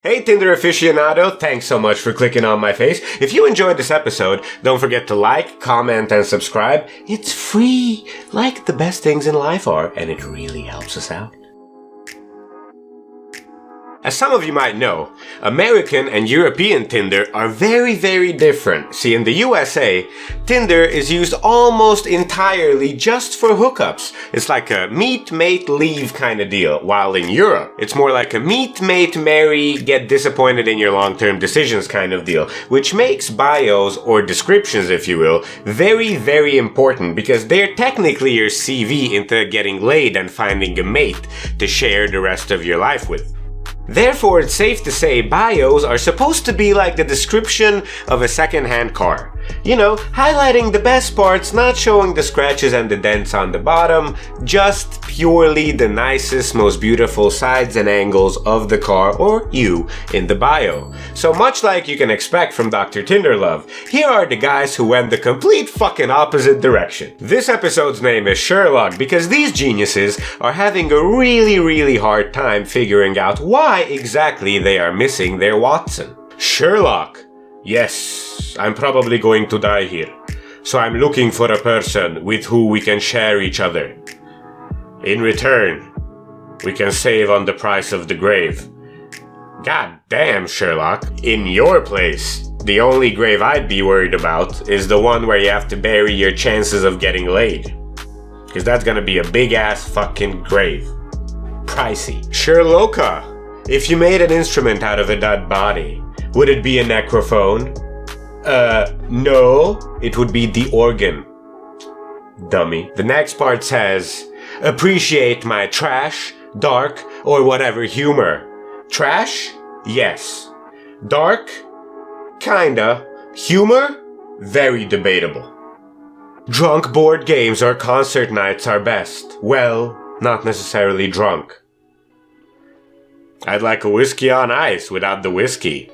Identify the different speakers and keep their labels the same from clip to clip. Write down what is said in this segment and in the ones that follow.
Speaker 1: Hey Tinder aficionado, thanks so much for clicking on my face. If you enjoyed this episode, don't forget to like, comment, and subscribe. It's free, like the best things in life are, and it really helps us out. As some of you might know, American and European Tinder are very, very different. See, in the USA, Tinder is used almost entirely just for hookups. It's like a meet, mate, leave kind of deal. While in Europe, it's more like a meet, mate, marry, get disappointed in your long-term decisions kind of deal. Which makes bios, or descriptions if you will, very, very important because they're technically your CV into getting laid and finding a mate to share the rest of your life with. Therefore, it's safe to say bios are supposed to be like the description of a second-hand car. You know, highlighting the best parts, not showing the scratches and the dents on the bottom, just purely the nicest, most beautiful sides and angles of the car or you in the bio. So much like you can expect from Dr.TinderLove, here are the guys who went the complete fucking opposite direction. This episode's name is Sherlock because these geniuses are having a really hard time figuring out why exactly they are missing their Watson. Sherlock. Yes, I'm probably going to die here, so I'm looking for a person with who we can share each other. In return, we can save on the price of the grave. God damn, Sherlock. In your place, the only grave I'd be worried about is the one where you have to bury your chances of getting laid. Because that's gonna be a big-ass fucking grave. Pricey. Sherlocka, if you made an instrument out of a dead body, would it be a necrophone? No, it would be the organ. Dummy. The next part says, appreciate my trash, dark, or whatever humor. Trash? Yes. Dark? Kinda. Humor? Very debatable. Drunk board games or concert nights are best. Well, not necessarily drunk. I'd like a whiskey on ice without the whiskey.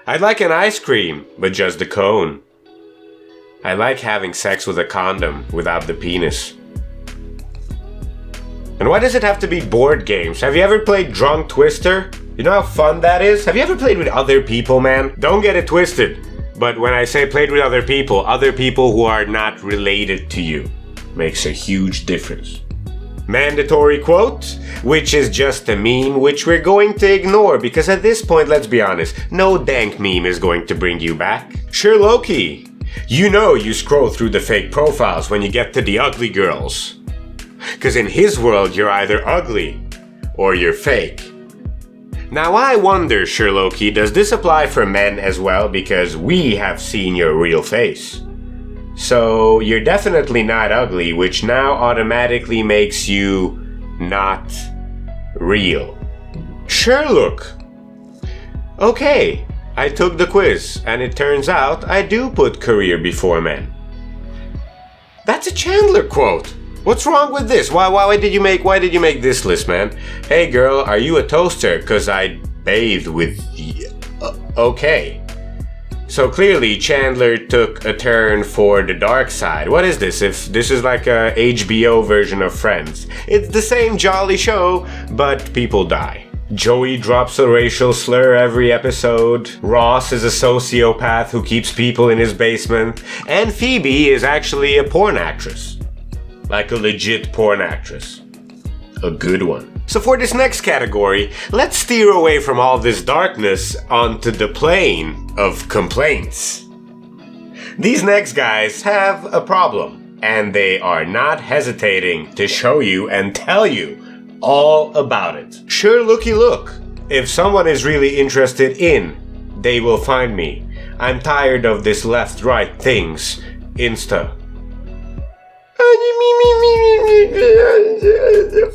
Speaker 1: I'd like an ice cream, but just the cone. I like having sex with a condom without the penis. And why does it have to be board games? Have you ever played Drunk Twister? You know how fun that is? Have you ever played with other people, man? Don't get it twisted. But when I say played with other people who are not related to you, makes a huge difference. Mandatory quote, which is just a meme which we're going to ignore because at this point, let's be honest, no dank meme is going to bring you back. Sherlocky, you know you scroll through the fake profiles when you get to the ugly girls. Cause in his world you're either ugly or you're fake. Now I wonder, Sherlocky, does this apply for men as well because we have seen your real face? So, you're definitely not ugly, which now automatically makes you not real. Sherlock! Okay, I took the quiz, and it turns out I do put career before men. That's a Chandler quote! What's wrong with this? Why did you make this list, man? Hey girl, are you a toaster? 'Cause I bathed with okay. So clearly Chandler took a turn for the dark side. What is this? If this is like a HBO version of Friends. It's the same jolly show, but people die. Joey drops a racial slur every episode. Ross is a sociopath who keeps people in his basement. And Phoebe is actually a porn actress. Like a legit porn actress. A good one. So for this next category, let's steer away from all this darkness onto the plane of complaints. These next guys have a problem, and they are not hesitating to show you and tell you all about it. Sure, looky look. If someone is really interested in, they will find me. I'm tired of this left-right things. Insta.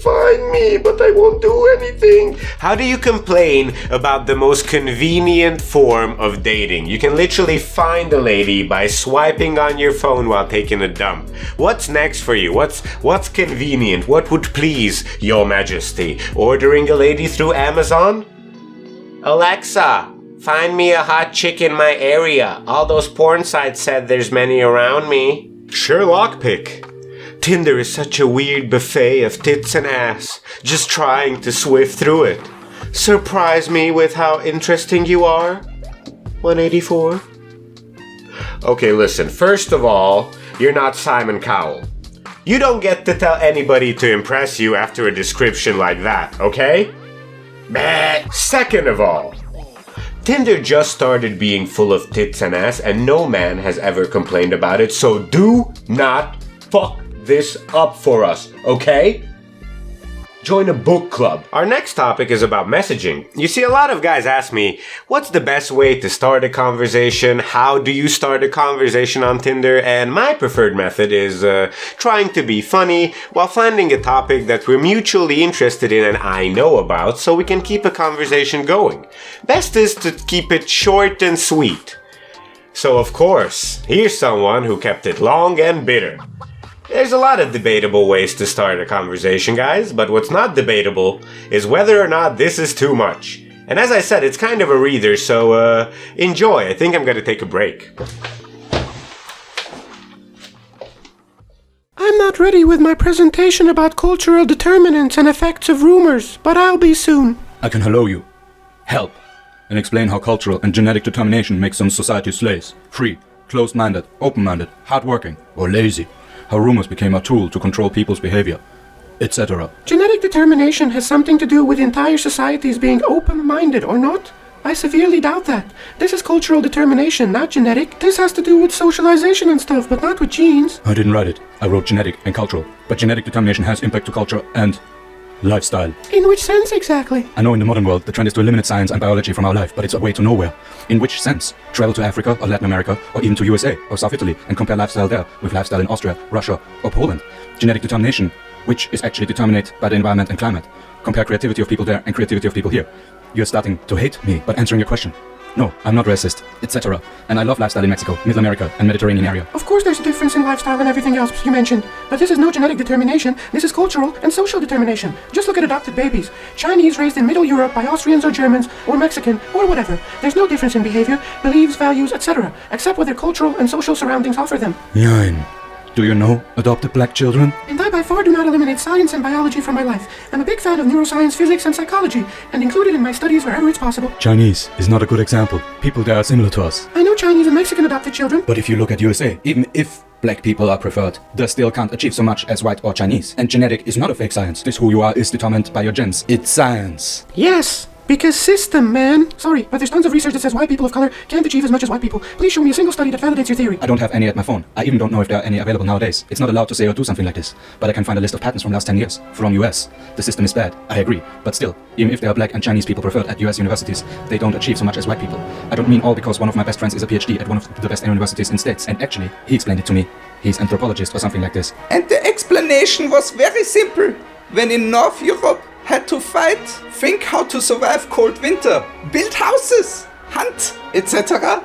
Speaker 1: Find me, but I won't do anything. How do you complain about the most convenient form of dating? You can literally find a lady by swiping on your phone while taking a dump. What's next for you? What's convenient? What would please your majesty? Ordering a lady through Amazon? Alexa, find me a hot chick in my area. All those porn sites said there's many around me. Sherlock pick. Tinder is such a weird buffet of tits and ass, just trying to swift through it. surprise me with how interesting you are? 184? Okay, listen, first of all, you're not Simon Cowell. You don't get to tell anybody to impress you after a description like that, okay? Second of all, Tinder just started being full of tits and ass, and no man has ever complained about it, so do not fuck this up for us, okay? Join a book club. Our next topic is about messaging. You see, a lot of guys ask me, what's the best way to start a conversation? How do you start a conversation on Tinder? And my preferred method is trying to be funny while finding a topic that we're mutually interested in and I know about so we can keep a conversation going. Best is to keep it short and sweet. So of course, here's someone who kept it long and bitter. There's a lot of debatable ways to start a conversation, guys, but what's not debatable is whether or not this is too much. And as I said, it's kind of a reader, so enjoy. I think I'm gonna take a break.
Speaker 2: I'm not ready with my presentation about cultural determinants and effects of rumors, but I'll be soon.
Speaker 3: I can hello you, help, and explain how cultural and genetic determination makes some societies slaves, free, closed-minded, open-minded, hardworking, or lazy. How rumors became a tool to control people's behavior, etc.
Speaker 2: Genetic determination has something to do with entire societies being open-minded, or not? I severely doubt that. This is cultural determination, not genetic. This has to do with socialization and stuff, but not with genes.
Speaker 3: I didn't write it. I wrote genetic and cultural. But genetic determination has impact to culture and lifestyle.
Speaker 2: In which sense exactly?
Speaker 3: I know in the modern world the trend is to eliminate science and biology from our life, but it's a way to nowhere. In which sense? Travel to Africa or Latin America or even to USA or South Italy and compare lifestyle there with lifestyle in Austria, Russia or Poland. Genetic determination, which is actually determined by the environment and climate. Compare creativity of people there and creativity of people here. You're starting to hate me, but answering your question. No, I'm not racist, etc. And I love lifestyle in Mexico, Middle America, and Mediterranean area.
Speaker 2: Of course there's a difference in lifestyle and everything else you mentioned. But this is no genetic determination, this is cultural and social determination. Just look at adopted babies. Chinese raised in Middle Europe by Austrians or Germans, or Mexican, or whatever. There's no difference in behavior, beliefs, values, etc. Except what their cultural and social surroundings offer them.
Speaker 3: Nine. Do you know adopted black children?
Speaker 2: And I by far do not eliminate science and biology from my life. I'm a big fan of neuroscience, physics, and psychology, and include it in my studies wherever it's possible.
Speaker 3: Chinese is not a good example. People there are similar to us.
Speaker 2: I know Chinese and Mexican adopted children.
Speaker 3: But if you look at USA, even if black people are preferred, they still can't achieve so much as white or Chinese. And genetic is not a fake science. This who you are is determined by your genes. It's science.
Speaker 2: Yes. Because system, man. Sorry, but there's tons of research that says white people of color can't achieve as much as white people. Please show me a single study that validates your theory.
Speaker 3: I don't have any at my phone. I even don't know if there are any available nowadays. It's not allowed to say or do something like this. But I can find a list of patents from last 10 years. From US. The system is bad. I agree. But still, even if there are black and Chinese people preferred at US universities, they don't achieve so much as white people. I don't mean all because one of my best friends is a PhD at one of the best universities in States. And actually, he explained it to me. He's anthropologist or something like this.
Speaker 4: And the explanation was very simple. When in North Europe had to fight, think how to survive cold winter, build houses, hunt, etc.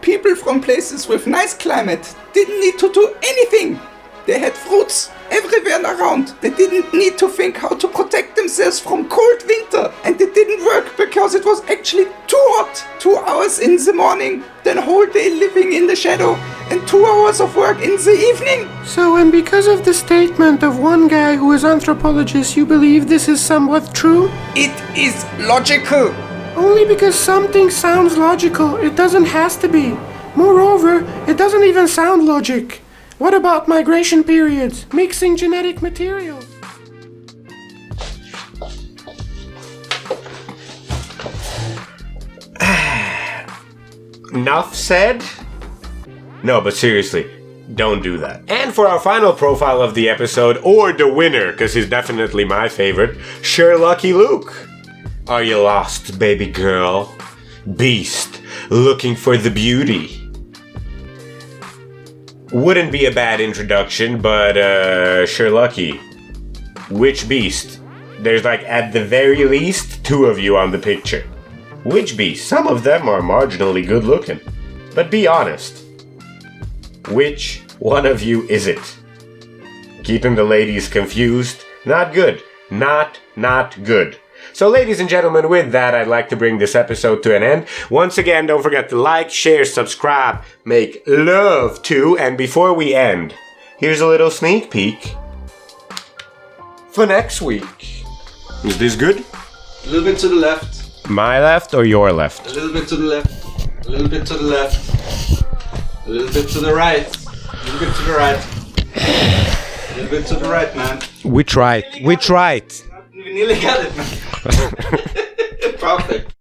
Speaker 4: People from places with nice climate didn't need to do anything. They had fruits everywhere around. They didn't need to think how to protect themselves from cold winter. And it didn't work because it was actually too hot. 2 hours in the morning, then whole day living in the shadow, and 2 hours of work in the evening.
Speaker 2: So, and because of the statement of one guy who is anthropologist, you believe this is somewhat true?
Speaker 4: It is logical.
Speaker 2: Only because something sounds logical, it doesn't have to be. Moreover, it doesn't even sound logic. What about migration periods? Mixing genetic material?
Speaker 1: Enough said? No, but seriously, don't do that. And for our final profile of the episode, or the winner, because he's definitely my favorite, Sherlocky Luke. Are you lost, baby girl? Beast, looking for the beauty. Wouldn't be a bad introduction, but Sherlocky, which beast? There's like at the very least 2 of you on the picture. Which beast? Some of them are marginally good looking. But be honest. Which one of you is it? Keeping the ladies confused? Not good. Not good. So ladies and gentlemen, with that, I'd like to bring this episode to an end. Once again, don't forget to like, share, subscribe, make love to, and before we end, here's a little sneak peek for next week. Is this good?
Speaker 4: A little bit to the left.
Speaker 1: My left or your left?
Speaker 4: A little bit to the left. A little bit to the left. A little bit to the right. A little bit to the right. A little bit to the right, man.
Speaker 1: We tried. We tried.
Speaker 4: We nearly got it, man. Perfect.